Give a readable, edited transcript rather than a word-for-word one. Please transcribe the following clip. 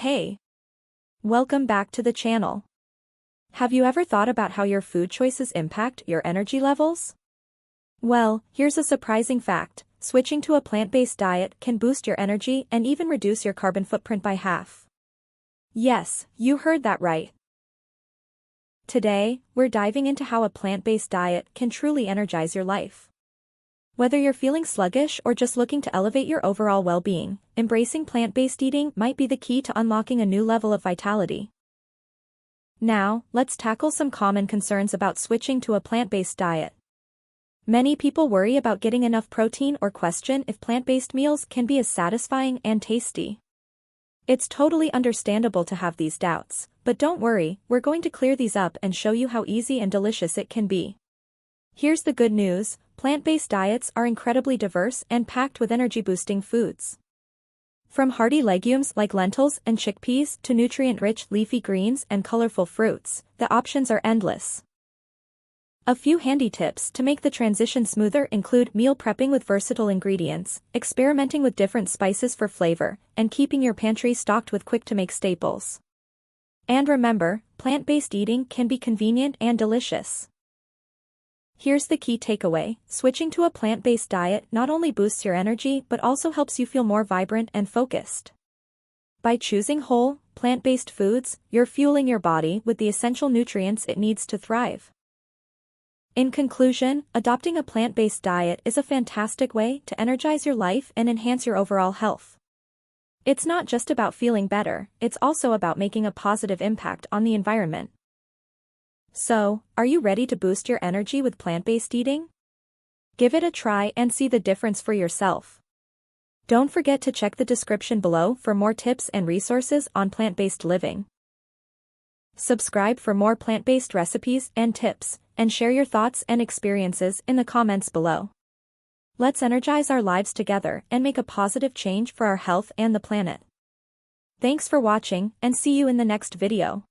Hey! Welcome back to the channel. Have you ever thought about how your food choices impact your energy levels? Well, here's a surprising fact. Switching to a plant-based diet can boost your energy and even reduce your carbon footprint by half. Yes, you heard that right. Today, we're diving into how a plant-based diet can truly energize your life. Whether you're feeling sluggish or just looking to elevate your overall well-being, embracing plant-based eating might be the key to unlocking a new level of vitality. Now, let's tackle some common concerns about switching to a plant-based diet. Many people worry about getting enough protein or question if plant-based meals can be as satisfying and tasty. It's totally understandable to have these doubts, but don't worry, we're going to clear these up and show you how easy and delicious it can be. Here's the good news, plant-based diets are incredibly diverse and packed with energy-boosting foods. From hearty legumes like lentils and chickpeas to nutrient-rich leafy greens and colorful fruits, the options are endless. A few handy tips to make the transition smoother include meal prepping with versatile ingredients, experimenting with different spices for flavor, and keeping your pantry stocked with quick-to-make staples. And remember, plant-based eating can be convenient and delicious. Here's the key takeaway, switching to a plant-based diet not only boosts your energy but also helps you feel more vibrant and focused. By choosing whole, plant-based foods, you're fueling your body with the essential nutrients it needs to thrive. In conclusion, adopting a plant-based diet is a fantastic way to energize your life and enhance your overall health. It's not just about feeling better, it's also about making a positive impact on the environment. So, are you ready to boost your energy with plant-based eating? Give it a try and see the difference for yourself. Don't forget to check the description below for more tips and resources on plant-based living. Subscribe for more plant-based recipes and tips, and share your thoughts and experiences in the comments below. Let's energize our lives together and make a positive change for our health and the planet. Thanks for watching, and see you in the next video.